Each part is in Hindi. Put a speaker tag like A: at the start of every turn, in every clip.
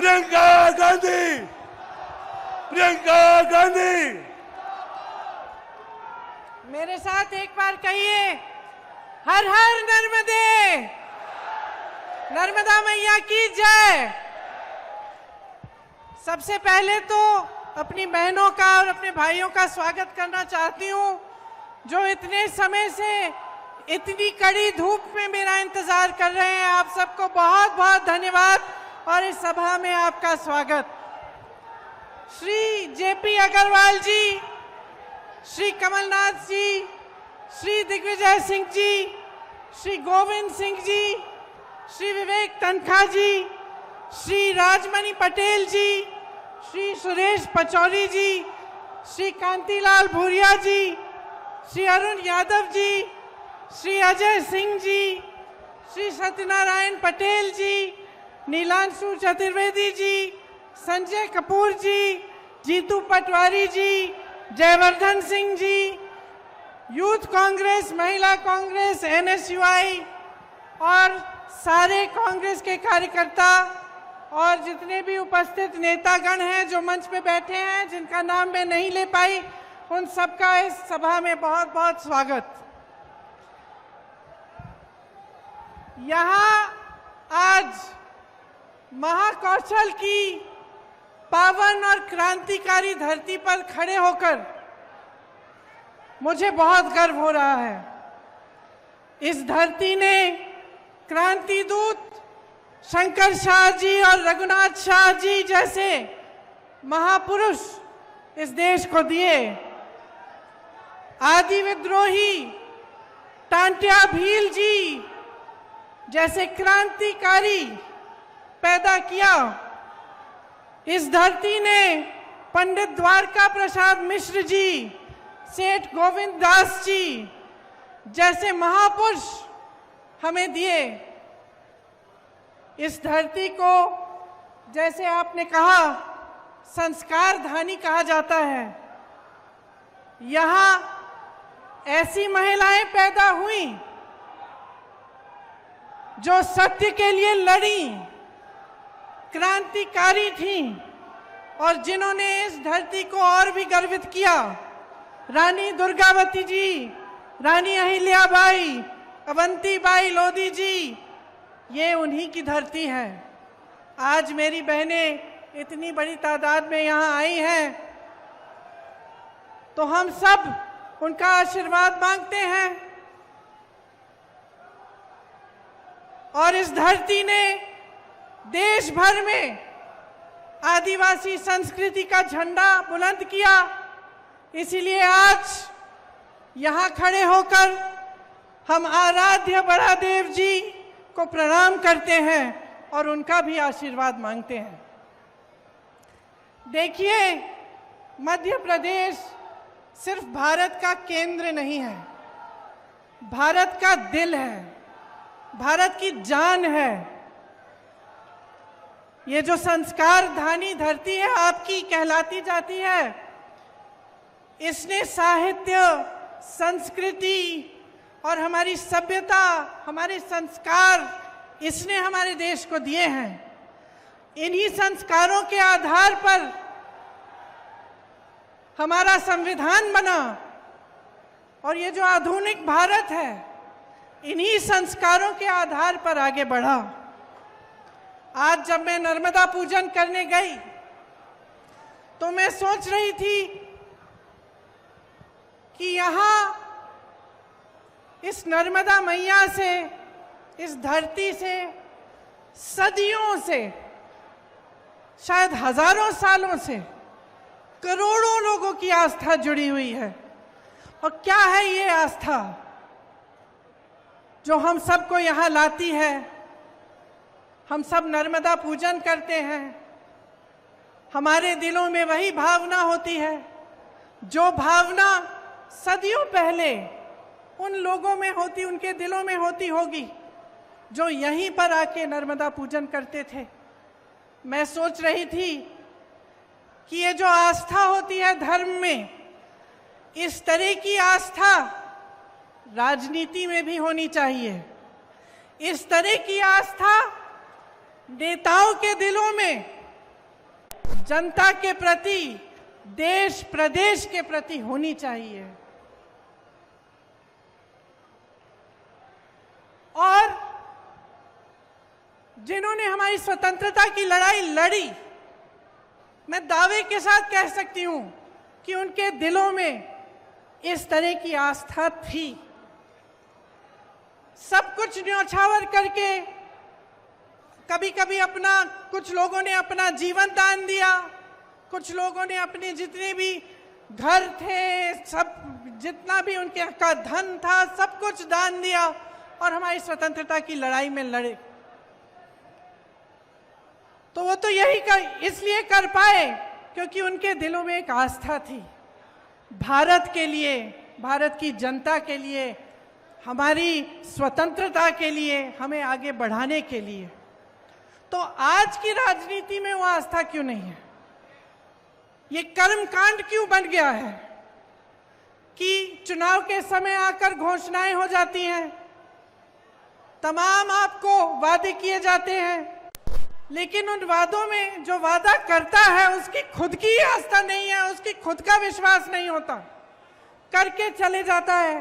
A: प्रियंका गांधी, प्रियंका गांधी।
B: मेरे साथ एक बार कहिए, हर हर नर्मदे, नर्मदा मैया की जय। सबसे पहले तो अपनी बहनों का और अपने भाइयों का स्वागत करना चाहती हूँ, जो इतने समय से इतनी कड़ी धूप में मेरा इंतजार कर रहे हैं। आप सबको बहुत बहुत धन्यवाद और इस सभा में आपका स्वागत। श्री जेपी अग्रवाल जी, श्री कमलनाथ जी, श्री दिग्विजय सिंह जी, श्री गोविंद सिंह जी, श्री विवेक तनखा जी, श्री राजमणि पटेल जी, श्री सुरेश पचौरी जी, श्री कांतिलाल भूरिया जी, श्री अरुण यादव जी, श्री अजय सिंह जी, श्री सत्यनारायण पटेल जी, नीलांशु चतुर्वेदी जी, संजय कपूर जी, जीतू पटवारी जी, जयवर्धन सिंह जी, यूथ कांग्रेस, महिला कांग्रेस, NSUI और सारे कांग्रेस के कार्यकर्ता और जितने भी उपस्थित नेतागण हैं जो मंच पे बैठे हैं, जिनका नाम मैं नहीं ले पाई, उन सबका इस सभा में बहुत बहुत स्वागत। यहाँ आज महाकौशल की पावन और क्रांतिकारी धरती पर खड़े होकर मुझे बहुत गर्व हो रहा है। इस धरती ने क्रांति दूत शंकर शाह जी और रघुनाथ शाह जी जैसे महापुरुष इस देश को दिए। आदि विद्रोही टांट्या भील जी जैसे क्रांतिकारी पैदा किया। इस धरती ने पंडित द्वारका प्रसाद मिश्र जी, सेठ गोविंद दास जी जैसे महापुरुष हमें दिए। इस धरती को, जैसे आपने कहा, संस्कार धानी कहा जाता है। यहाँ ऐसी महिलाएं पैदा हुई जो सत्य के लिए लड़ी, क्रांतिकारी थीं और जिन्होंने इस धरती को और भी गर्वित किया। रानी दुर्गावती जी, रानी अहिल्याबाई, अवंतीबाई लोधी जी, ये उन्हीं की धरती है। आज मेरी बहनें इतनी बड़ी तादाद में यहाँ आई हैं, तो हम सब उनका आशीर्वाद मांगते हैं। और इस धरती ने देश भर में आदिवासी संस्कृति का झंडा बुलंद किया। इसीलिए आज यहाँ खड़े होकर हम आराध्य बड़ा देव जी को प्रणाम करते हैं और उनका भी आशीर्वाद मांगते हैं। देखिए, मध्य प्रदेश सिर्फ भारत का केंद्र नहीं है, भारत का दिल है, भारत की जान है। ये जो संस्कार धानी धरती है आपकी कहलाती जाती है, इसने साहित्य, संस्कृति और हमारी सभ्यता, हमारे संस्कार, इसने हमारे देश को दिए हैं। इन्हीं संस्कारों के आधार पर हमारा संविधान बना और ये जो आधुनिक भारत है, इन्हीं संस्कारों के आधार पर आगे बढ़ा। आज जब मैं नर्मदा पूजन करने गई तो मैं सोच रही थी कि यहाँ इस नर्मदा मैया से, इस धरती से सदियों से, शायद हजारों सालों से करोड़ों लोगों की आस्था जुड़ी हुई है। और क्या है ये आस्था जो हम सबको यहाँ लाती है? हम सब नर्मदा पूजन करते हैं, हमारे दिलों में वही भावना होती है जो भावना सदियों पहले उन लोगों में होती, उनके दिलों में होती होगी जो यहीं पर आके नर्मदा पूजन करते थे। मैं सोच रही थी कि ये जो आस्था होती है धर्म में, इस तरह की आस्था राजनीति में भी होनी चाहिए। इस तरह की आस्था नेताओं के दिलों में, जनता के प्रति, देश प्रदेश के प्रति होनी चाहिए। और जिन्होंने हमारी स्वतंत्रता की लड़ाई लड़ी, मैं दावे के साथ कह सकती हूं कि उनके दिलों में इस तरह की आस्था थी। सब कुछ न्यौछावर करके, कभी कभी कुछ लोगों ने अपना जीवन दान दिया, कुछ लोगों ने अपने जितने भी घर थे, सब जितना भी उनके का धन था, सब कुछ दान दिया और हमारी स्वतंत्रता की लड़ाई में लड़े। तो वो तो इसलिए कर पाए क्योंकि उनके दिलों में एक आस्था थी, भारत के लिए, भारत की जनता के लिए, हमारी स्वतंत्रता के लिए, हमें आगे बढ़ाने के लिए। तो आज की राजनीति में वो आस्था क्यों नहीं है? ये कर्मकांड क्यों बन गया है कि चुनाव के समय आकर घोषणाएं हो जाती हैं, तमाम आपको वादे किए जाते हैं, लेकिन उन वादों में जो वादा करता है उसकी खुद की आस्था नहीं है, उसकी खुद का विश्वास नहीं होता, करके चले जाता है।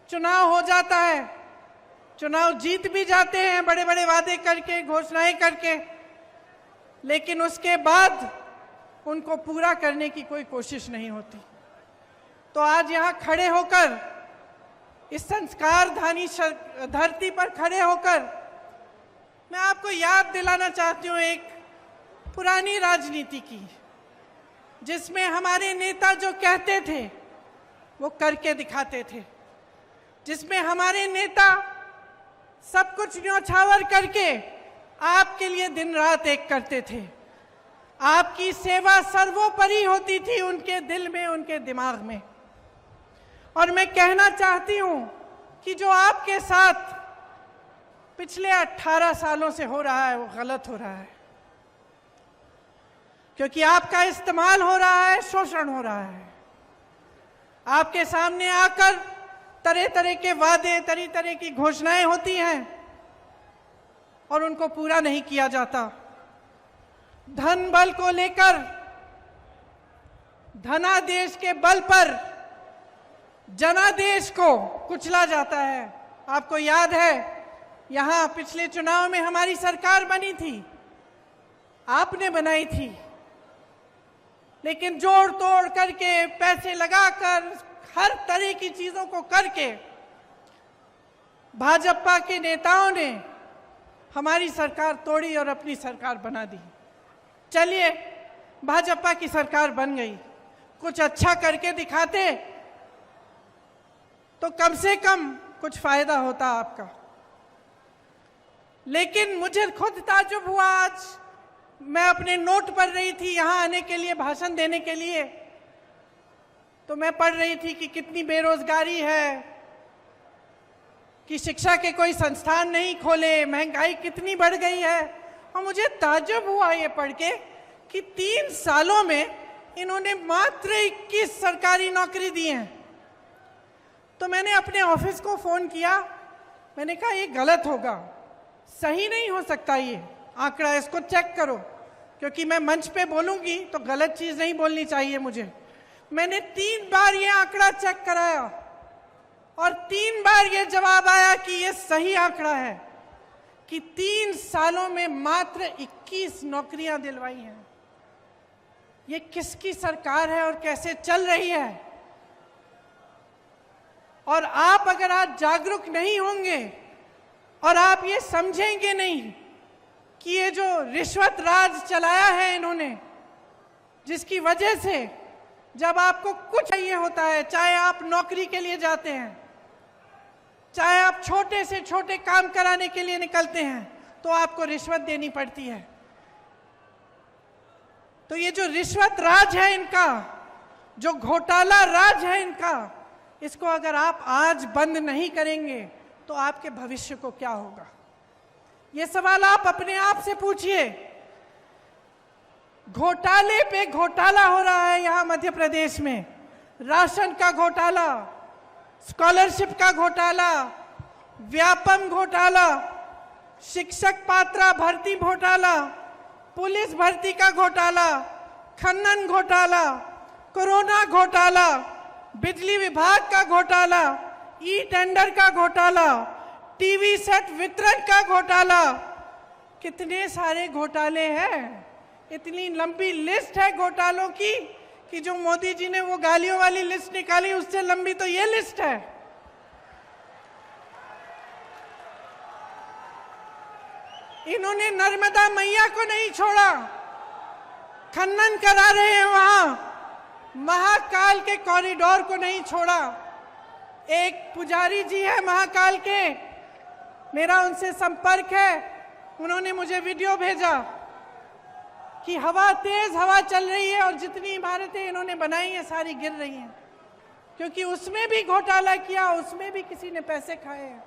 B: चुनाव हो जाता है, चुनाव जीत भी जाते हैं बड़े बड़े वादे करके, घोषणाएं करके, लेकिन उसके बाद उनको पूरा करने की कोई कोशिश नहीं होती। तो आज यहाँ खड़े होकर, इस संस्कारधानी धरती पर खड़े होकर, मैं आपको याद दिलाना चाहती हूँ एक पुरानी राजनीति की, जिसमें हमारे नेता जो कहते थे वो करके दिखाते थे, जिसमें हमारे नेता सब कुछ न्यौछावर करके आपके लिए दिन रात एक करते थे। आपकी सेवा सर्वोपरि होती थी उनके दिल में, उनके दिमाग में। और मैं कहना चाहती हूं कि जो आपके साथ पिछले 18 सालों से हो रहा है वो गलत हो रहा है, क्योंकि आपका इस्तेमाल हो रहा है, शोषण हो रहा है। आपके सामने आकर तरह तरह के वादे, तरह तरह की घोषणाएं होती हैं और उनको पूरा नहीं किया जाता। धन बल को लेकर, धनादेश के बल पर जनादेश को कुचला जाता है। आपको याद है, यहां पिछले चुनाव में हमारी सरकार बनी थी, आपने बनाई थी, लेकिन जोड़ तोड़ करके, पैसे लगाकर, हर तरह की चीजों को करके भाजपा के नेताओं ने हमारी सरकार तोड़ी और अपनी सरकार बना दी। चलिए, भाजपा की सरकार बन गई, कुछ अच्छा करके दिखाते तो कम से कम कुछ फायदा होता आपका। लेकिन मुझे खुद ताज्जुब हुआ, आज मैं अपने नोट पढ़ रही थी यहाँ आने के लिए, भाषण देने के लिए, तो मैं पढ़ रही थी कि कितनी बेरोजगारी है, कि शिक्षा के कोई संस्थान नहीं खोले, महंगाई कितनी बढ़ गई है। और मुझे ताज्जुब हुआ ये पढ़ के कि 3 सालों में इन्होंने मात्र 21 सरकारी नौकरी दी हैं। तो मैंने अपने ऑफिस को फ़ोन किया, मैंने कहा ये गलत होगा, सही नहीं हो सकता ये आंकड़ा, इसको चेक करो, क्योंकि मैं मंच पे बोलूँगी तो गलत चीज़ नहीं बोलनी चाहिए मुझे। मैंने 3 बार ये आंकड़ा चेक कराया और 3 बार ये जवाब आया कि ये सही आंकड़ा है, कि 3 सालों में मात्र 21 नौकरियां दिलवाई हैं। ये किसकी सरकार है और कैसे चल रही है? और आप अगर आज जागरूक नहीं होंगे और आप ये समझेंगे नहीं कि ये जो रिश्वत राज चलाया है इन्होंने, जिसकी वजह से जब आपको कुछ चाहिए होता है, चाहे आप नौकरी के लिए जाते हैं, चाहे आप छोटे से छोटे काम कराने के लिए निकलते हैं, तो आपको रिश्वत देनी पड़ती है। तो ये जो रिश्वत राज है इनका, जो घोटाला राज है इनका, इसको अगर आप आज बंद नहीं करेंगे तो आपके भविष्य को क्या होगा? ये सवाल आप अपने आप से पूछिए। घोटाले पे घोटाला हो रहा है यहाँ मध्य प्रदेश में। राशन का घोटाला, स्कॉलरशिप का घोटाला, व्यापम घोटाला, शिक्षक पात्रा भर्ती घोटाला, पुलिस भर्ती का घोटाला, खनन घोटाला, कोरोना घोटाला, बिजली विभाग का घोटाला, ई टेंडर का घोटाला, टीवी सेट वितरण का घोटाला, कितने सारे घोटाले हैं। इतनी लंबी लिस्ट है घोटालों की कि जो मोदी जी ने वो गालियों वाली लिस्ट निकाली, उससे लंबी तो ये लिस्ट है। इन्होंने नर्मदा मैया को नहीं छोड़ा, खनन करा रहे हैं वहां, महाकाल के कॉरिडोर को नहीं छोड़ा। एक पुजारी जी है महाकाल के, मेरा उनसे संपर्क है, उन्होंने मुझे वीडियो भेजा कि तेज हवा चल रही है और जितनी इमारतें इन्होंने बनाई हैं सारी गिर रही हैं, क्योंकि उसमें भी घोटाला किया, उसमें भी किसी ने पैसे खाए हैं।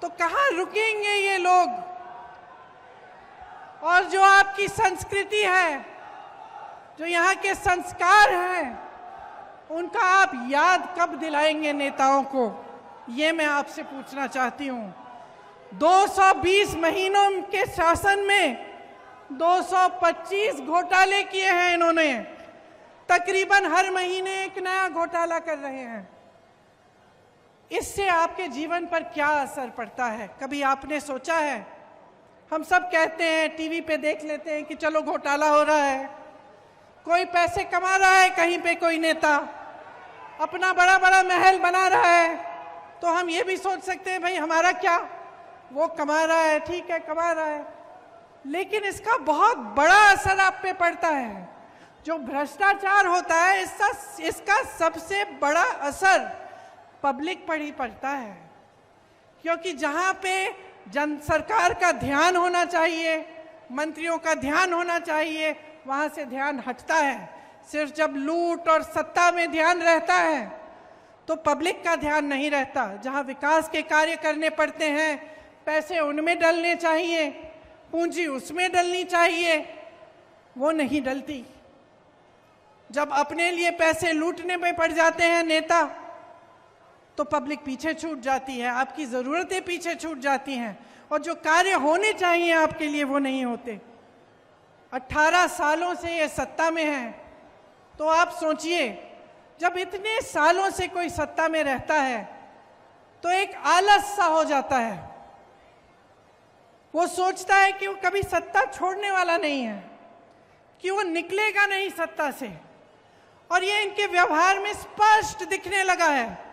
B: तो कहाँ रुकेंगे ये लोग? और जो आपकी संस्कृति है, जो यहाँ के संस्कार हैं, उनका आप याद कब दिलाएंगे नेताओं को? ये मैं आपसे पूछना चाहती हूँ। 220 महीनों के शासन में 225 घोटाले किए हैं इन्होंने। तकरीबन हर महीने एक नया घोटाला कर रहे हैं। इससे आपके जीवन पर क्या असर पड़ता है, कभी आपने सोचा है? हम सब कहते हैं, टीवी पे देख लेते हैं कि चलो घोटाला हो रहा है, कोई पैसे कमा रहा है, कहीं पे कोई नेता अपना बड़ा बड़ा महल बना रहा है, तो हम ये भी सोच सकते हैं भाई हमारा क्या, वो कमा रहा है, ठीक है कमा रहा है। लेकिन इसका बहुत बड़ा असर आप पे पड़ता है। जो भ्रष्टाचार होता है, इसका सबसे बड़ा असर पब्लिक पर ही पड़ता है, क्योंकि जहाँ पे सरकार का ध्यान होना चाहिए, मंत्रियों का ध्यान होना चाहिए, वहाँ से ध्यान हटता है। सिर्फ जब लूट और सत्ता में ध्यान रहता है तो पब्लिक का ध्यान नहीं रहता। जहाँ विकास के कार्य करने पड़ते हैं, पैसे उनमें डलने चाहिए, पूंजी उसमें डलनी चाहिए, वो नहीं डलती। जब अपने लिए पैसे लूटने में पड़ जाते हैं नेता, तो पब्लिक पीछे छूट जाती है, आपकी ज़रूरतें पीछे छूट जाती हैं, और जो कार्य होने चाहिए आपके लिए वो नहीं होते। 18 सालों से ये सत्ता में है, तो आप सोचिए, जब इतने सालों से कोई सत्ता में रहता है तो एक आलस सा हो जाता है। वो सोचता है कि वो कभी सत्ता छोड़ने वाला नहीं है, कि वो निकलेगा नहीं सत्ता से, और ये इनके व्यवहार में स्पष्ट दिखने लगा है।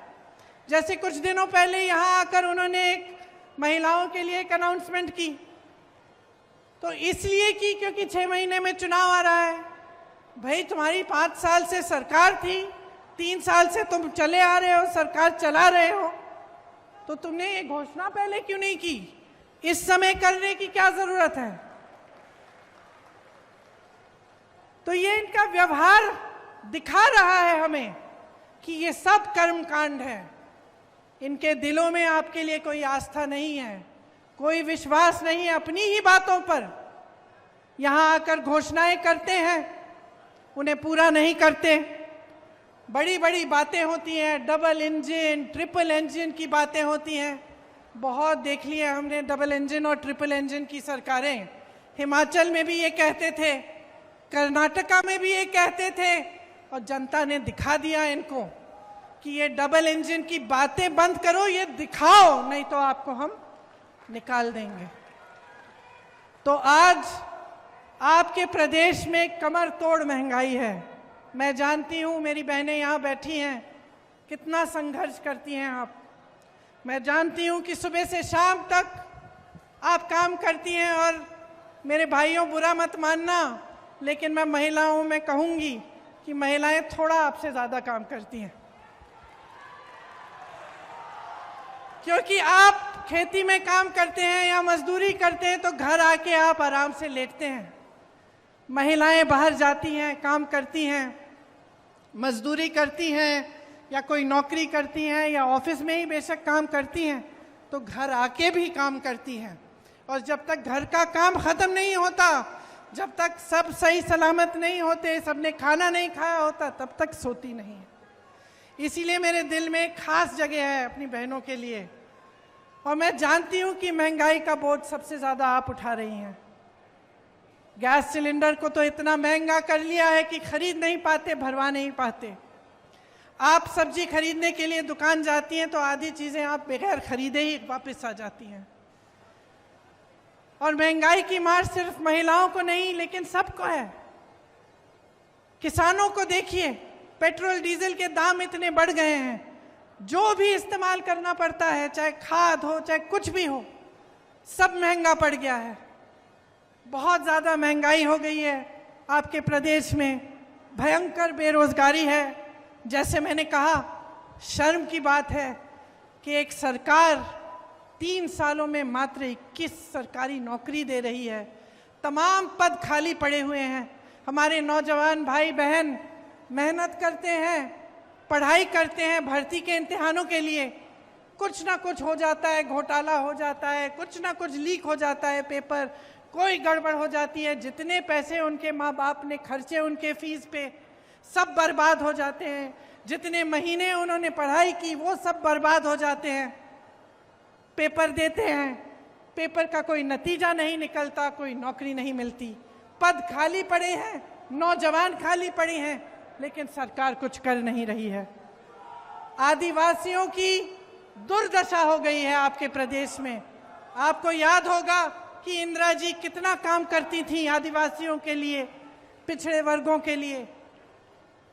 B: जैसे कुछ दिनों पहले यहाँ आकर उन्होंने एक महिलाओं के लिए एक अनाउंसमेंट की, तो इसलिए की क्योंकि 6 महीने में चुनाव आ रहा है। भाई तुम्हारी 5 साल से सरकार थी, 3 साल से तुम चले आ रहे हो, सरकार चला रहे हो, तो तुमने ये घोषणा पहले क्यों नहीं की? इस समय करने की क्या जरूरत है? तो ये इनका व्यवहार दिखा रहा है हमें कि ये सब कर्मकांड है। इनके दिलों में आपके लिए कोई आस्था नहीं है, कोई विश्वास नहीं है अपनी ही बातों पर। यहाँ आकर घोषणाएं करते हैं, उन्हें पूरा नहीं करते। बड़ी बड़ी बातें होती हैं, डबल इंजन, ट्रिपल इंजन की बातें होती हैं। बहुत देख लिए हमने डबल इंजन और ट्रिपल इंजन की सरकारें। हिमाचल में भी ये कहते थे, कर्नाटका में भी ये कहते थे, और जनता ने दिखा दिया इनको कि ये डबल इंजन की बातें बंद करो, ये दिखाओ, नहीं तो आपको हम निकाल देंगे। तो आज आपके प्रदेश में कमर तोड़ महंगाई है। मैं जानती हूँ, मेरी बहनें यहाँ बैठी हैं, कितना संघर्ष करती हैं आप। मैं जानती हूँ कि सुबह से शाम तक आप काम करती हैं, और मेरे भाइयों बुरा मत मानना, लेकिन मैं महिलाओं में कहूँगी कि महिलाएं थोड़ा आपसे ज़्यादा काम करती हैं, क्योंकि आप खेती में काम करते हैं या मजदूरी करते हैं तो घर आके आप आराम से लेटते हैं। महिलाएं बाहर जाती हैं, काम करती हैं, मजदूरी करती हैं, या कोई नौकरी करती हैं, या ऑफिस में ही बेशक काम करती हैं, तो घर आके भी काम करती हैं। और जब तक घर का काम ख़त्म नहीं होता, जब तक सब सही सलामत नहीं होते, सबने खाना नहीं खाया होता, तब तक सोती नहीं है। इसीलिए मेरे दिल में एक खास जगह है अपनी बहनों के लिए, और मैं जानती हूँ कि महंगाई का बोझ सबसे ज़्यादा आप उठा रही हैं। गैस सिलेंडर को तो इतना महंगा कर लिया है कि खरीद नहीं पाते, भरवा नहीं पाते। आप सब्जी खरीदने के लिए दुकान जाती हैं तो आधी चीजें आप बगैर खरीदे ही वापस आ जाती हैं। और महंगाई की मार सिर्फ महिलाओं को नहीं लेकिन सबको है। किसानों को देखिए, पेट्रोल डीजल के दाम इतने बढ़ गए हैं, जो भी इस्तेमाल करना पड़ता है, चाहे खाद हो चाहे कुछ भी हो, सब महंगा पड़ गया है। बहुत ज़्यादा महंगाई हो गई है। आपके प्रदेश में भयंकर बेरोजगारी है। जैसे मैंने कहा, शर्म की बात है कि एक सरकार 3 सालों में मात्र 21 सरकारी नौकरी दे रही है। तमाम पद खाली पड़े हुए हैं। हमारे नौजवान भाई बहन मेहनत करते हैं, पढ़ाई करते हैं भर्ती के इम्तिहानों के लिए, कुछ ना कुछ हो जाता है, घोटाला हो जाता है, कुछ ना कुछ लीक हो जाता है पेपर, कोई गड़बड़ हो जाती है। जितने पैसे उनके माँ बाप ने खर्चे उनके फीस पे, सब बर्बाद हो जाते हैं। जितने महीने उन्होंने पढ़ाई की वो सब बर्बाद हो जाते हैं। पेपर देते हैं, पेपर का कोई नतीजा नहीं निकलता, कोई नौकरी नहीं मिलती, पद खाली पड़े हैं, नौजवान खाली पड़े हैं, लेकिन सरकार कुछ कर नहीं रही है। आदिवासियों की दुर्दशा हो गई है आपके प्रदेश में। आपको याद होगा कि इंदिरा जी कितना काम करती थी आदिवासियों के लिए, पिछड़े वर्गों के लिए,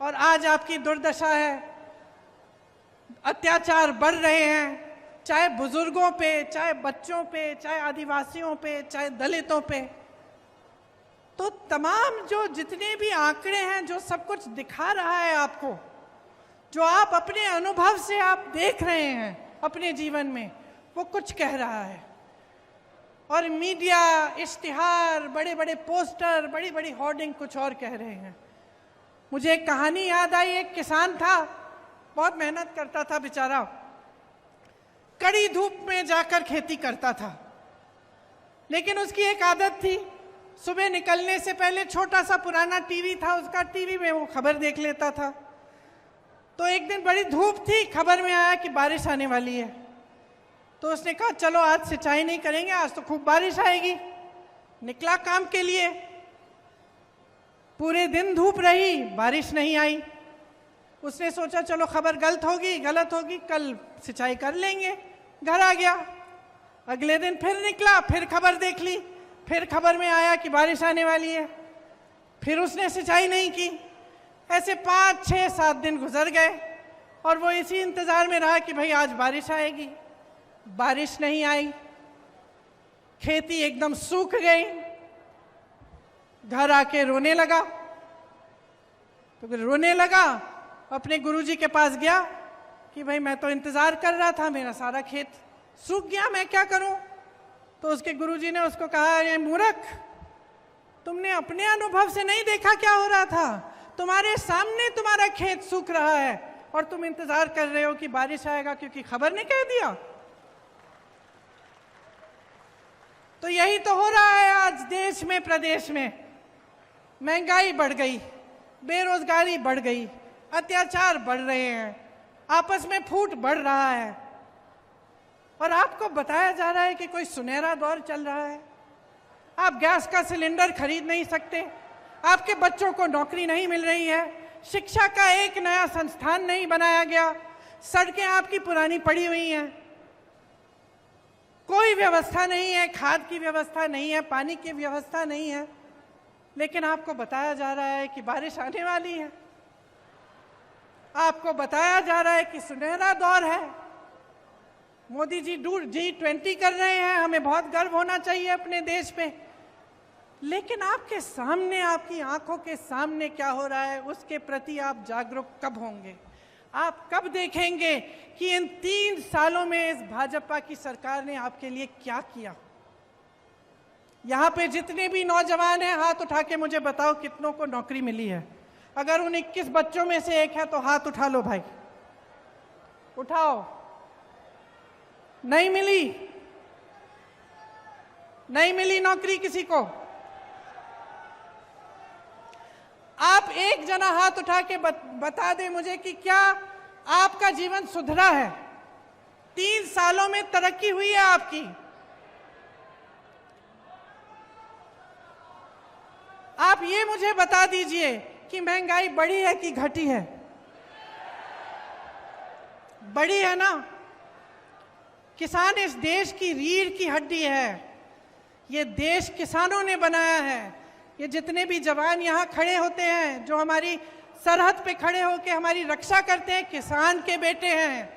B: और आज आपकी दुर्दशा है। अत्याचार बढ़ रहे हैं, चाहे बुजुर्गों पे, चाहे बच्चों पे, चाहे आदिवासियों पे, चाहे दलितों पे। तो तमाम जो जितने भी आंकड़े हैं, जो सब कुछ दिखा रहा है आपको, जो आप अपने अनुभव से आप देख रहे हैं अपने जीवन में, वो कुछ कह रहा है। और मीडिया, इश्तिहार, बड़े बड़े पोस्टर, बड़ी बड़ी होर्डिंग कुछ और कह रहे हैं। मुझे एक कहानी याद आई। एक किसान था, बहुत मेहनत करता था बेचारा, कड़ी धूप में जाकर खेती करता था, लेकिन उसकी एक आदत थी, सुबह निकलने से पहले छोटा सा पुराना टीवी था उसका, टीवी में वो खबर देख लेता था। तो एक दिन बड़ी धूप थी, खबर में आया कि बारिश आने वाली है। तो उसने कहा चलो आज सिंचाई नहीं करेंगे, आज तो खूब बारिश आएगी। निकला काम के लिए, पूरे दिन धूप रही, बारिश नहीं आई। उसने सोचा चलो खबर गलत होगी, कल सिंचाई कर लेंगे। घर आ गया, अगले दिन फिर निकला, फिर खबर देख ली, फिर खबर में आया कि बारिश आने वाली है, फिर उसने सिंचाई नहीं की। ऐसे 5, 6, 7 दिन गुजर गए और वो इसी इंतजार में रहा कि भाई आज बारिश आएगी। बारिश नहीं आई, खेती एकदम सूख गई। घर आके रोने लगा। तो फिर रोने लगा, अपने गुरुजी के पास गया कि भाई मैं तो इंतजार कर रहा था, मेरा सारा खेत सूख गया, मैं क्या करूं। तो उसके गुरुजी ने उसको कहा, अरे मूर्ख, तुमने अपने अनुभव से नहीं देखा क्या हो रहा था? तुम्हारे सामने तुम्हारा खेत सूख रहा है और तुम इंतजार कर रहे हो कि बारिश आएगा क्योंकि खबर ने कह दिया। तो यही तो हो रहा है आज देश में, प्रदेश में। महंगाई बढ़ गई, बेरोजगारी बढ़ गई, अत्याचार बढ़ रहे हैं, आपस में फूट बढ़ रहा है, और आपको बताया जा रहा है कि कोई सुनहरा दौर चल रहा है। आप गैस का सिलेंडर खरीद नहीं सकते, आपके बच्चों को नौकरी नहीं मिल रही है, शिक्षा का एक नया संस्थान नहीं बनाया गया, सड़कें आपकी पुरानी पड़ी हुई हैं, कोई व्यवस्था नहीं है, खाद की व्यवस्था नहीं है, पानी की व्यवस्था नहीं है, लेकिन आपको बताया जा रहा है कि बारिश आने वाली है। आपको बताया जा रहा है कि सुनहरा दौर है। मोदी जी G20 कर रहे हैं, हमें बहुत गर्व होना चाहिए अपने देश पे। लेकिन आपके सामने, आपकी आंखों के सामने क्या हो रहा है, उसके प्रति आप जागरूक कब होंगे? आप कब देखेंगे कि इन 3 सालों में इस भाजपा की सरकार ने आपके लिए क्या किया? यहाँ पे जितने भी नौजवान हैं, हाथ उठा के मुझे बताओ कितनों को नौकरी मिली है। अगर उन 21 बच्चों में से एक है तो हाथ उठा लो भाई, उठाओ। नहीं मिली? नहीं मिली नौकरी किसी को? आप एक जना हाथ उठा के बता दे मुझे कि क्या आपका जीवन सुधरा है? 3 सालों में तरक्की हुई है आपकी? आप ये मुझे बता दीजिए कि महंगाई बढ़ी है कि घटी है? बढ़ी है ना। किसान इस देश की रीढ़ की हड्डी है। ये देश किसानों ने बनाया है। ये जितने भी जवान यहाँ खड़े होते हैं, जो हमारी सरहद पे खड़े होकर हमारी रक्षा करते हैं, किसान के बेटे हैं।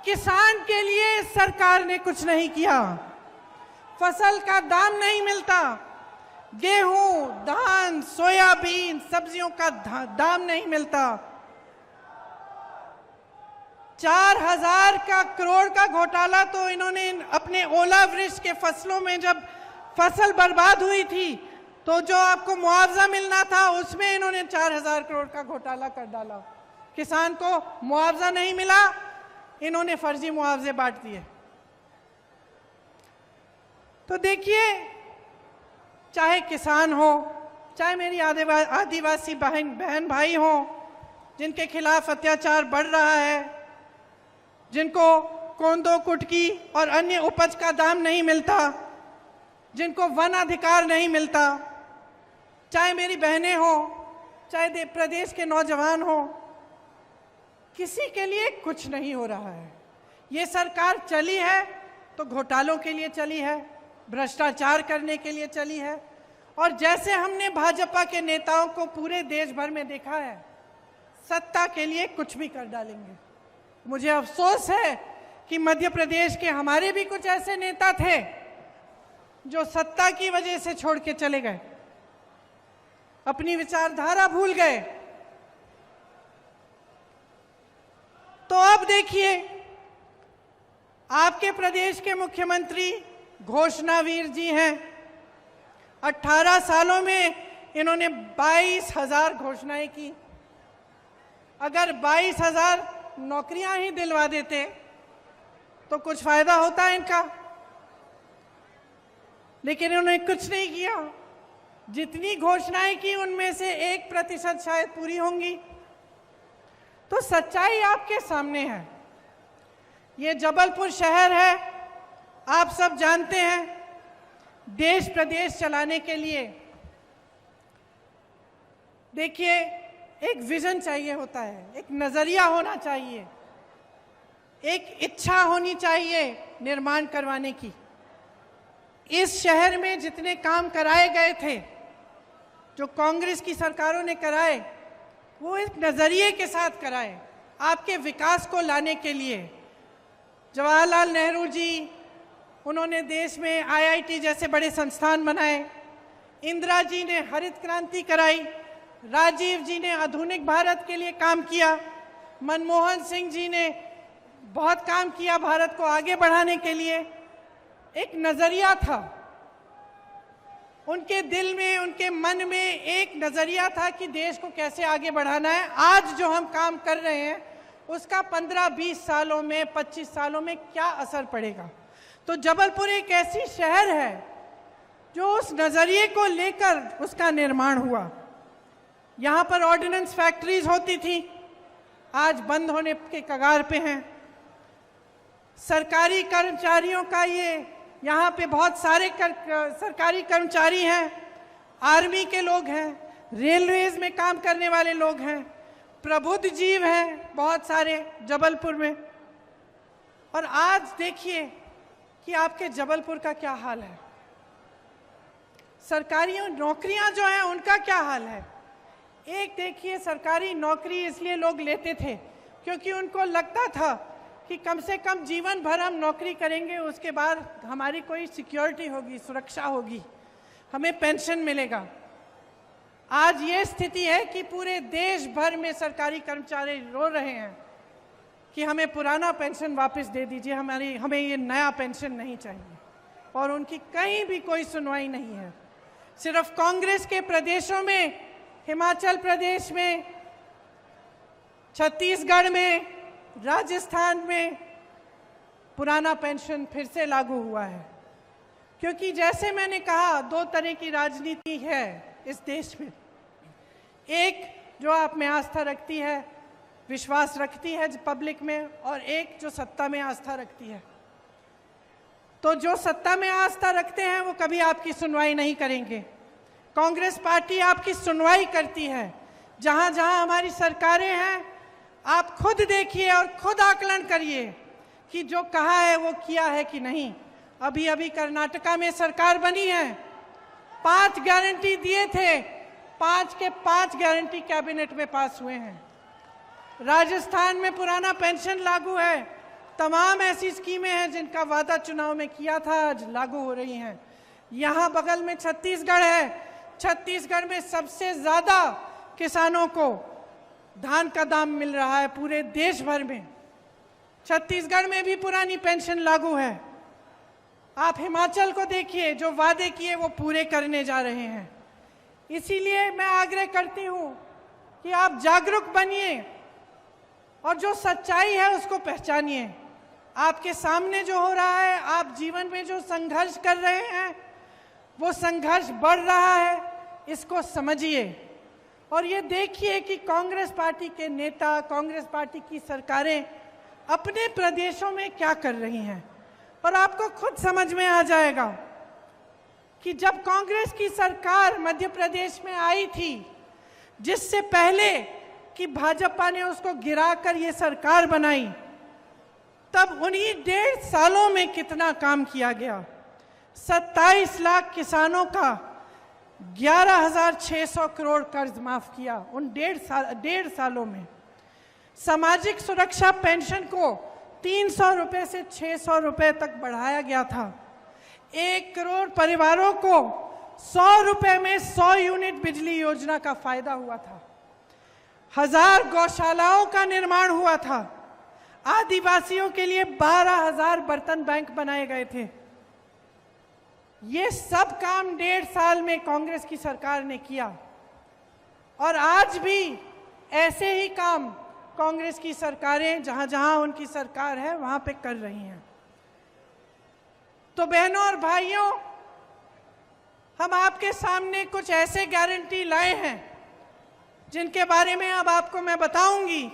B: किसान के लिए सरकार ने कुछ नहीं किया। फसल का दाम नहीं मिलता, गेहूं, धान, सोयाबीन, सब्जियों का दाम नहीं मिलता। 4000 करोड़ का घोटाला तो इन्होंने अपने ओलावृष्टि के फसलों में, जब फसल बर्बाद हुई थी तो जो आपको मुआवजा मिलना था उसमें इन्होंने 4000 करोड़ का घोटाला कर डाला। किसान को मुआवजा नहीं मिला, इन्होंने फर्जी मुआवजे बांट दिए। तो देखिए, चाहे किसान हो, चाहे मेरी आदिवासी बहन भाई हो, जिनके खिलाफ अत्याचार बढ़ रहा है, जिनको कोंदो कुटकी और अन्य उपज का दाम नहीं मिलता, जिनको वन अधिकार नहीं मिलता, चाहे मेरी बहनें हो, चाहे प्रदेश के नौजवान हो, किसी के लिए कुछ नहीं हो रहा है। ये सरकार चली है तो घोटालों के लिए चली है, भ्रष्टाचार करने के लिए चली है। और जैसे हमने भाजपा के नेताओं को पूरे देश भर में देखा है, सत्ता के लिए कुछ भी कर डालेंगे। मुझे अफसोस है कि मध्य प्रदेश के हमारे भी कुछ ऐसे नेता थे जो सत्ता की वजह से छोड़ के चले गए, अपनी विचारधारा भूल गए। तो अब देखिए, आपके प्रदेश के मुख्यमंत्री घोषणावीर जी हैं। 18 सालों में इन्होंने 22,000 घोषणाएं की। अगर 22,000 नौकरियां ही दिलवा देते तो कुछ फायदा होता है इनका, लेकिन इन्होंने कुछ नहीं किया। जितनी घोषणाएं की उनमें से 1% शायद पूरी होंगी। तो सच्चाई आपके सामने है। ये जबलपुर शहर है, आप सब जानते हैं, देश प्रदेश चलाने के लिए देखिए एक विजन चाहिए होता है, एक नजरिया होना चाहिए, एक इच्छा होनी चाहिए निर्माण करवाने की। इस शहर में जितने काम कराए गए थे, जो कांग्रेस की सरकारों ने कराए, वो एक नजरिए के साथ कराए, आपके विकास को लाने के लिए। जवाहरलाल नेहरू जी, उन्होंने देश में आईआईटी जैसे बड़े संस्थान बनाए। इंदिरा जी ने हरित क्रांति कराई। राजीव जी ने आधुनिक भारत के लिए काम किया। मनमोहन सिंह जी ने बहुत काम किया भारत को आगे बढ़ाने के लिए। एक नजरिया था उनके दिल में, उनके मन में एक नजरिया था कि देश को कैसे आगे बढ़ाना है। आज जो हम काम कर रहे हैं उसका 15-20 सालों में, 25 सालों में क्या असर पड़ेगा। तो जबलपुर एक ऐसी शहर है जो उस नजरिए को लेकर उसका निर्माण हुआ। यहाँ पर ऑर्डिनेंस फैक्ट्रीज होती थी, आज बंद होने के कगार पे हैं। सरकारी कर्मचारियों का यहाँ पे बहुत सारे सरकारी कर्मचारी हैं, आर्मी के लोग हैं, रेलवेज में काम करने वाले लोग हैं, प्रबुद्ध जीव हैं बहुत सारे जबलपुर में। और आज देखिए कि आपके जबलपुर का क्या हाल है। सरकारी नौकरियां जो हैं उनका क्या हाल है। एक देखिए, सरकारी नौकरी इसलिए लोग लेते थे क्योंकि उनको लगता था कि कम से कम जीवन भर हम नौकरी करेंगे, उसके बाद हमारी कोई सिक्योरिटी होगी, सुरक्षा होगी, हमें पेंशन मिलेगा। आज ये स्थिति है कि पूरे देश भर में सरकारी कर्मचारी रो रहे हैं कि हमें पुराना पेंशन वापस दे दीजिए, हमें ये नया पेंशन नहीं चाहिए। और उनकी कहीं भी कोई सुनवाई नहीं है। सिर्फ कांग्रेस के प्रदेशों में, हिमाचल प्रदेश में, छत्तीसगढ़ में, राजस्थान में पुराना पेंशन फिर से लागू हुआ है। क्योंकि जैसे मैंने कहा, 2 तरह की राजनीति है इस देश में। एक जो आप में आस्था रखती है, विश्वास रखती है पब्लिक में, और एक जो सत्ता में आस्था रखती है। तो जो सत्ता में आस्था रखते हैं वो कभी आपकी सुनवाई नहीं करेंगे। कांग्रेस पार्टी आपकी सुनवाई करती है। जहां जहां हमारी सरकारें हैं, आप खुद देखिए और खुद आकलन करिए कि जो कहा है वो किया है कि नहीं। अभी अभी कर्नाटका में सरकार बनी है, 5 गारंटी दिए थे, 5 के 5 गारंटी कैबिनेट में पास हुए हैं। राजस्थान में पुराना पेंशन लागू है। तमाम ऐसी स्कीमें हैं जिनका वादा चुनाव में किया था, आज लागू हो रही हैं। यहाँ बगल में छत्तीसगढ़ है, छत्तीसगढ़ में सबसे ज्यादा किसानों को धान का दाम मिल रहा है पूरे देश भर में। छत्तीसगढ़ में भी पुरानी पेंशन लागू है। आप हिमाचल को देखिए, जो वादे किए वो पूरे करने जा रहे हैं। इसीलिए मैं आग्रह करती हूं कि आप जागरूक बनिए और जो सच्चाई है उसको पहचानिए। आपके सामने जो हो रहा है, आप जीवन में जो संघर्ष कर रहे हैं, वो संघर्ष बढ़ रहा है, इसको समझिए। और ये देखिए कि कांग्रेस पार्टी के नेता, कांग्रेस पार्टी की सरकारें अपने प्रदेशों में क्या कर रही हैं, और आपको खुद समझ में आ जाएगा कि जब कांग्रेस की सरकार मध्य प्रदेश में आई थी, जिससे पहले कि भाजपा ने उसको गिराकर ये सरकार बनाई, तब उन्हीं 1.5 सालों में कितना काम किया गया। 27 लाख किसानों का 11,600 करोड़ कर्ज माफ किया उन 1.5 सालों में। सामाजिक सुरक्षा पेंशन को 300 रुपए से 600 रुपए तक बढ़ाया गया था। 1 करोड़ परिवारों को 100 रुपए में 100 यूनिट बिजली योजना का फायदा हुआ था। 1000 गौशालाओं का निर्माण हुआ था। आदिवासियों के लिए 12,000 बर्तन बैंक बनाए गए थे। ये सब काम 1.5 साल में कांग्रेस की सरकार ने किया, और आज भी ऐसे ही काम कांग्रेस की सरकारें जहां जहां उनकी सरकार है वहां पे कर रही हैं। तो बहनों और भाइयों, हम आपके सामने कुछ ऐसे गारंटी लाए हैं जिनके बारे में अब आपको मैं बताऊंगी,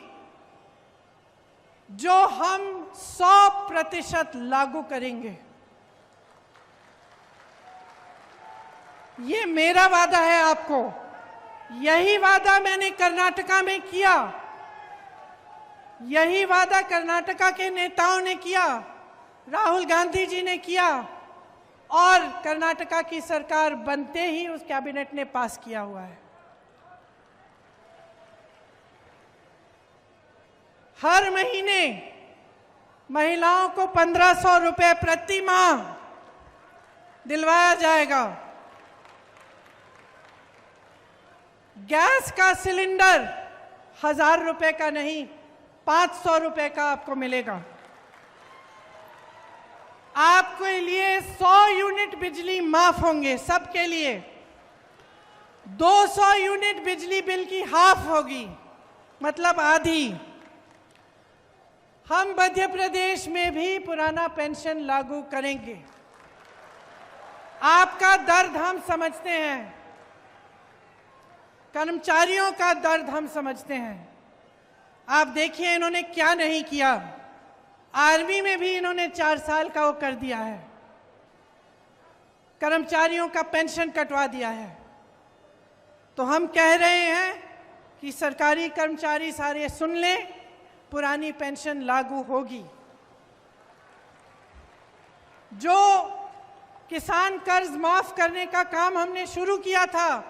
B: जो हम 100% लागू करेंगे। ये मेरा वादा है आपको। यही वादा मैंने कर्नाटका में किया, यही वादा कर्नाटका के नेताओं ने किया, राहुल गांधी जी ने किया, और कर्नाटका की सरकार बनते ही उस कैबिनेट ने पास किया हुआ है। हर महीने महिलाओं को 1500 रुपए प्रति माह दिलवाया जाएगा। गैस का सिलेंडर 1000 रुपए का नहीं, 500 रुपए का आपको मिलेगा। आपके लिए 100 यूनिट बिजली माफ होंगे, सबके लिए। 200 यूनिट बिजली बिल की हाफ होगी, मतलब आधी। हम मध्य प्रदेश में भी पुराना पेंशन लागू करेंगे। आपका दर्द हम समझते हैं, कर्मचारियों का दर्द हम समझते हैं। आप देखिए इन्होंने क्या नहीं किया। आर्मी में भी इन्होंने 4 साल का वो कर दिया है, कर्मचारियों का पेंशन कटवा दिया है। तो हम कह रहे हैं कि सरकारी कर्मचारी सारे सुन लें, पुरानी पेंशन लागू होगी। जो किसान कर्ज माफ करने का काम हमने शुरू किया था,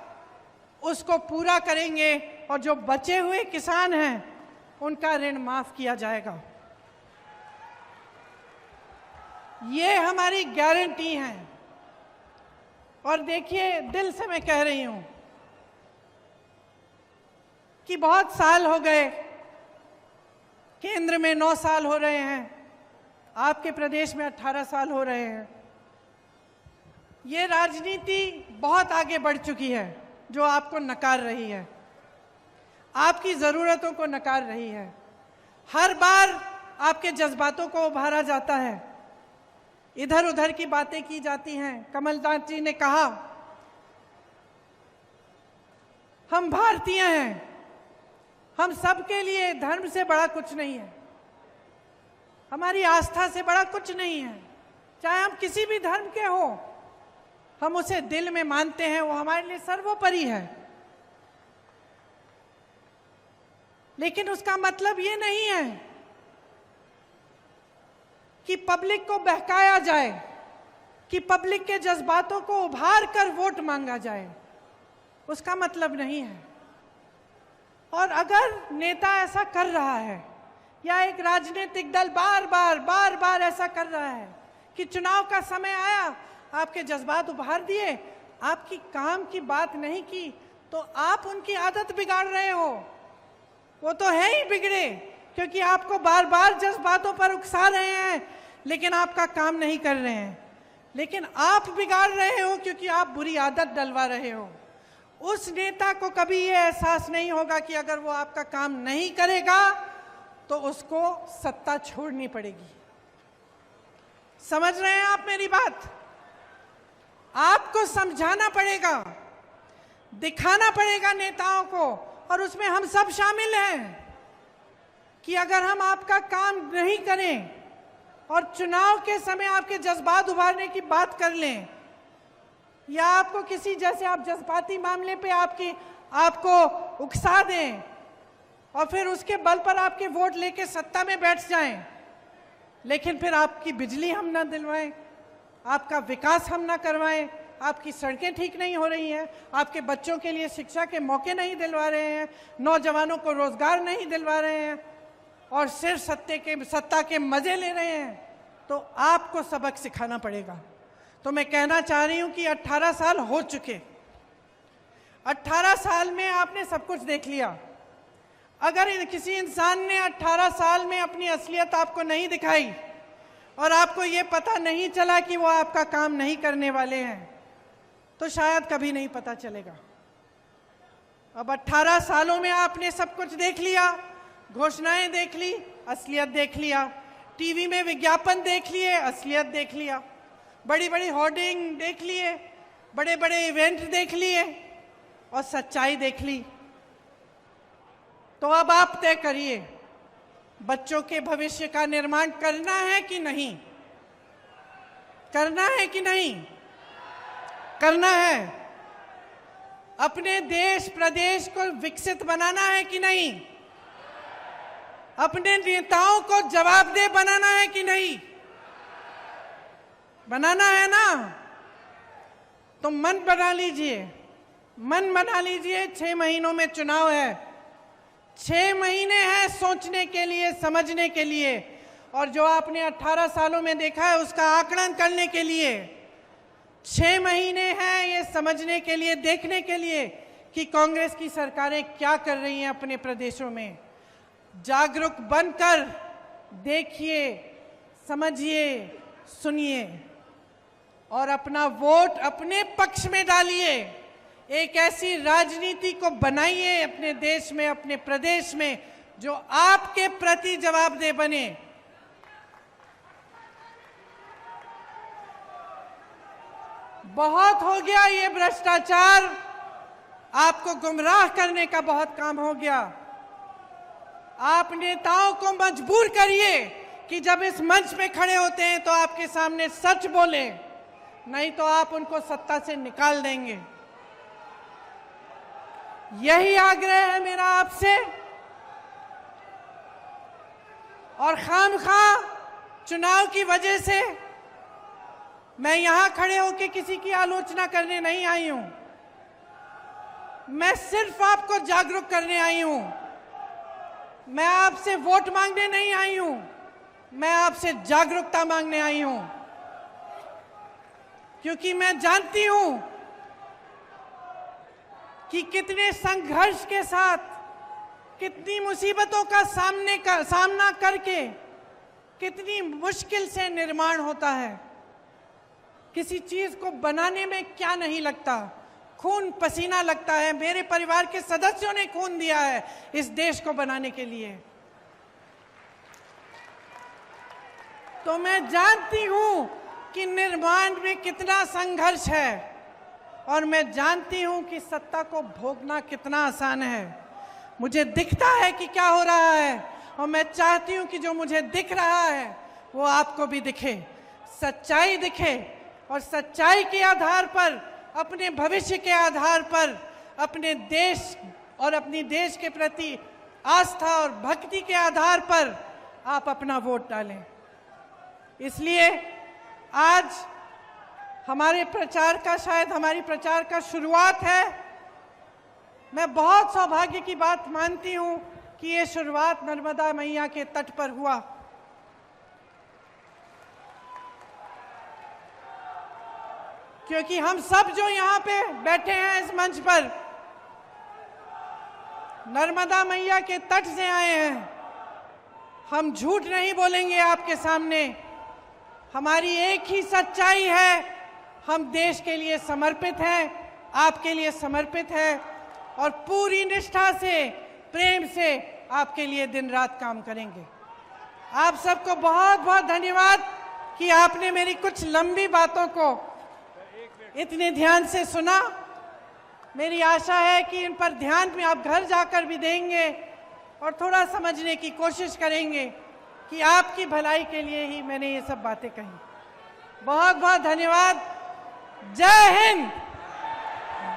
B: उसको पूरा करेंगे, और जो बचे हुए किसान हैं उनका ऋण माफ किया जाएगा। ये हमारी गारंटी है। और देखिए, दिल से मैं कह रही हूं कि बहुत साल हो गए, केंद्र में 9 साल हो रहे हैं, आपके प्रदेश में 18 साल हो रहे हैं। ये राजनीति बहुत आगे बढ़ चुकी है, जो आपको नकार रही है, आपकी जरूरतों को नकार रही है। हर बार आपके जज्बातों को उभारा जाता है, इधर उधर की बातें की जाती हैं। कमलनाथ जी ने कहा, हम भारतीय हैं, हम सबके लिए धर्म से बड़ा कुछ नहीं है, हमारी आस्था से बड़ा कुछ नहीं है। चाहे हम किसी भी धर्म के हो, हम उसे दिल में मानते हैं, वो हमारे लिए सर्वोपरि है। लेकिन उसका मतलब ये नहीं है कि पब्लिक को बहकाया जाए, कि पब्लिक के जज्बातों को उभार कर वोट मांगा जाए, उसका मतलब नहीं है। और अगर नेता ऐसा कर रहा है या एक राजनीतिक दल बार बार ऐसा कर रहा है कि चुनाव का समय आया, आपके जज्बात उभार दिए, आपकी काम की बात नहीं की, तो आप उनकी आदत बिगाड़ रहे हो। वो तो है ही बिगड़े, क्योंकि आपको बार बार जज्बातों पर उकसा रहे हैं लेकिन आपका काम नहीं कर रहे हैं। लेकिन आप बिगाड़ रहे हो क्योंकि आप बुरी आदत डलवा रहे हो। उस नेता को कभी ये एहसास नहीं होगा कि अगर वो आपका काम नहीं करेगा तो उसको सत्ता छोड़नी पड़ेगी। समझ रहे हैं आप मेरी बात? आपको समझाना पड़ेगा, दिखाना पड़ेगा नेताओं को, और उसमें हम सब शामिल हैं कि अगर हम आपका काम नहीं करें और चुनाव के समय आपके जज्बात उभारने की बात कर लें, या आपको किसी जैसे आप जज्बाती मामले पे आपको उकसा दें और फिर उसके बल पर आपके वोट लेके सत्ता में बैठ जाएं, लेकिन फिर आपकी बिजली हम ना दिलवाएं, आपका विकास हम ना करवाएं, आपकी सड़कें ठीक नहीं हो रही हैं, आपके बच्चों के लिए शिक्षा के मौके नहीं दिलवा रहे हैं, नौजवानों को रोजगार नहीं दिलवा रहे हैं और सिर्फ सत्ता के मजे ले रहे हैं, तो आपको सबक सिखाना पड़ेगा। तो मैं कहना चाह रही हूं कि 18 साल हो चुके, 18 साल में आपने सब कुछ देख लिया। अगर किसी इंसान ने 18 साल में अपनी असलियत आपको नहीं दिखाई और आपको ये पता नहीं चला कि वो आपका काम नहीं करने वाले हैं, तो शायद कभी नहीं पता चलेगा। अब 18 सालों में आपने सब कुछ देख लिया, घोषणाएं देख ली, असलियत देख लिया, टीवी में विज्ञापन देख लिए, असलियत देख लिया, बड़ी बड़ी होर्डिंग देख लिए, बड़े बड़े इवेंट देख लिए और सच्चाई देख ली। तो अब आप तय करिए, बच्चों के भविष्य का निर्माण करना है कि नहीं? करना है कि नहीं? करना है। अपने देश प्रदेश को विकसित बनाना है कि नहीं? अपने नेताओं को जवाबदेह बनाना है कि नहीं? बनाना है ना? तो मन बना लीजिए, मन बना लीजिए। 6 महीनों में चुनाव है, 6 महीने हैं सोचने के लिए, समझने के लिए, और जो आपने 18 सालों में देखा है उसका आकलन करने के लिए 6 महीने हैं ये समझने के लिए, देखने के लिए कि कांग्रेस की सरकारें क्या कर रही हैं अपने प्रदेशों में। जागरूक बनकर देखिए, समझिए, सुनिए और अपना वोट अपने पक्ष में डालिए। एक ऐसी राजनीति को बनाइए अपने देश में, अपने प्रदेश में, जो आपके प्रति जवाबदेह बने। बहुत हो गया ये भ्रष्टाचार, आपको गुमराह करने का बहुत काम हो गया। आप नेताओं को मजबूर करिए कि जब इस मंच पे खड़े होते हैं तो आपके सामने सच बोले, नहीं तो आप उनको सत्ता से निकाल देंगे। यही आग्रह है मेरा आपसे। और खामखा चुनाव की वजह से मैं यहां खड़े होकर किसी की आलोचना करने नहीं आई हूं, मैं सिर्फ आपको जागरूक करने आई हूं। मैं आपसे वोट मांगने नहीं आई हूं, मैं आपसे जागरूकता मांगने आई हूं, क्योंकि मैं जानती हूं कि कितने संघर्ष के साथ, कितनी मुसीबतों का सामना करके कितनी मुश्किल से निर्माण होता है। किसी चीज को बनाने में क्या नहीं लगता, खून पसीना लगता है। मेरे परिवार के सदस्यों ने खून दिया है इस देश को बनाने के लिए। तो मैं जानती हूं कि निर्माण में कितना संघर्ष है और मैं जानती हूं कि सत्ता को भोगना कितना आसान है। मुझे दिखता है कि क्या हो रहा है और मैं चाहती हूं कि जो मुझे दिख रहा है वो आपको भी दिखे, सच्चाई दिखे, और सच्चाई के आधार पर, अपने भविष्य के आधार पर, अपने देश और अपनी देश के प्रति आस्था और भक्ति के आधार पर आप अपना वोट डालें। इसलिए आज हमारे प्रचार का, शायद हमारी प्रचार का शुरुआत है। मैं बहुत सौभाग्य की बात मानती हूं कि ये शुरुआत नर्मदा मैया के तट पर हुआ। क्योंकि हम सब जो यहाँ पे बैठे हैं इस मंच पर, नर्मदा मैया के तट से आए हैं। हम झूठ नहीं बोलेंगे आपके सामने। हमारी एक ही सच्चाई है, हम देश के लिए समर्पित हैं, आपके लिए समर्पित हैं और पूरी निष्ठा से, प्रेम से आपके लिए दिन रात काम करेंगे। आप सबको बहुत बहुत धन्यवाद कि आपने मेरी कुछ लंबी बातों को इतने ध्यान से सुना। मेरी आशा है कि इन पर ध्यान में आप घर जाकर भी देंगे और थोड़ा समझने की कोशिश करेंगे कि आपकी भलाई के लिए ही मैंने ये सब बातें कही। बहुत बहुत धन्यवाद। जय हिंद,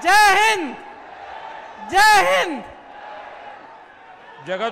B: जय हिंद, जय हिंद।
A: जगत